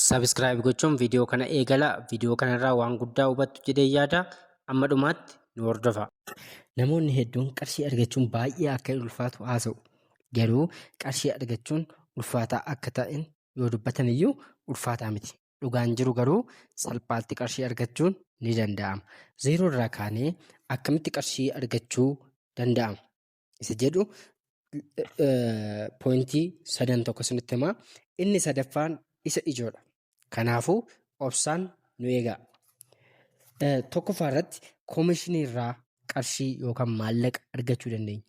Subscribe gochuun viidiyoo kana eegala. Viidiyoo kanarraa waan guddaa hubattu jedhee yaada. Amma dhumaatti nu hordofa. Namoonni hedduun qarshii argachuun baay'ee akka ulfaatu haasa'u. Garuu qarshii argachuun ulfaataa akka ta'an yoo dubbatan iyyuu ulfaataa miti. Dhugaan jiru garuu salphaatti qarshii argachuun ni danda'ama. Zeeroo irraa kaanee akkamitti qarshii argachuu danda'ama? Isa jedhu poointii sadan tokko isinitti himaa. Inni sadaffaan isa ijoodha. Kanaafuu obsaan nu eegaa. Tokkoffaa irratti koomishinii irraa qarshii yookaan maallaqa argachuu dandeenya.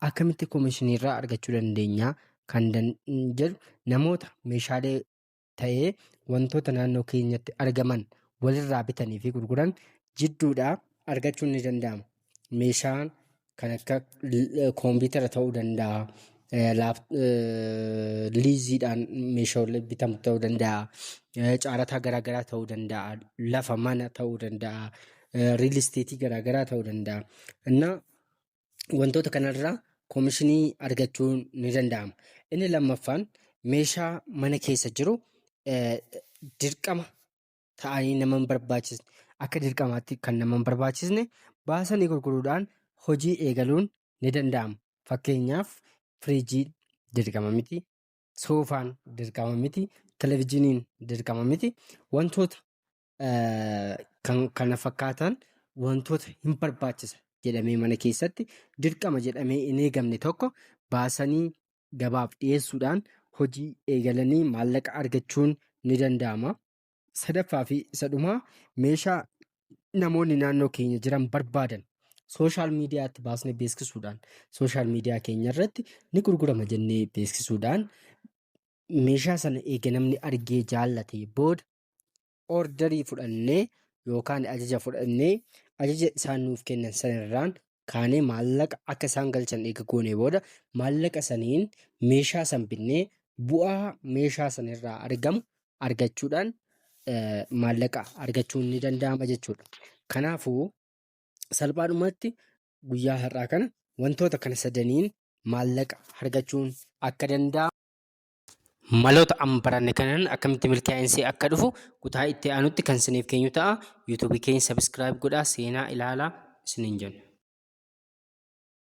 Akkamitti koomishinii irraa argachuu dandeenya kan jedhu namoota meeshaalee ta'ee wantoota naannoo keenyatti argaman walirraa bitanii fi gurguran jidduudhaa argachuun ni danda'ama. Meeshaan kan akka koompitara ta'uu danda'a. Liiziidhaan meeshaalee bitamu ta'uu danda'a. Caarataa garaagaraa ta'uu danda'a. Lafa mana ta'uu danda'a. Riil isteetii garaagaraa ta'uu danda'a. Innaa wantoota kanarraa koomishinii argachuun ni danda'ama. Inni lammaffaan meeshaa mana keessa jiru dirqama ta'anii nama hin barbaachisne akka dirqamaatti kan nama hin barbaachisne baasanii gurguruudhaan hojii eegaluun ni danda'ama. Fakkeenyaaf firiijiin dirqama miti, soofaan dirqama miti, televizyiiniin dirqama miti. Wantoota kana fakkaatan wantoota hin barbaachisa jedhamee mana keessatti dirqama jedhamee hin eegamne tokko baasanii gabaaf dhiyeessuudhaan hojii eegalanii maallaqa argachuun ni danda'ama. Sadaffaa fi isa dhumaa meeshaa namoonni naannoo keenya jiran barbaadan sooshaal miidiyaatti baasnee beeksisuudhaan sooshaal miidiyaa keenya irratti ni gurgurama jennee beeksisuudhaan meeshaa sana eega namni argee jaallatee booda ordarii fudhannee yookaan ajaja fudhannee ajaja isaan nuuf kennan sanarraan kaanee maallaqa akka isaan galchan eega goonee booda maallaqa saniin meeshaa san binnee bu'aa meeshaa sanirraa argamu argachuudhaan maallaqa argachuun ni danda'ama jechuudha. Kanaafuu salphaadhumatti guyyaa har'aa kana wantoota kana sadaniin maallaqa argachuun akka danda'amu. Maloota amma baranne kanaan akkamitti milkaa'insi akka dhufu kutaa itti aanutti kan isiniif keenyu ta'a. Yuutuubii keenya sabiskiraayib godhaa, seenaa ilaalaa isiniin jenna.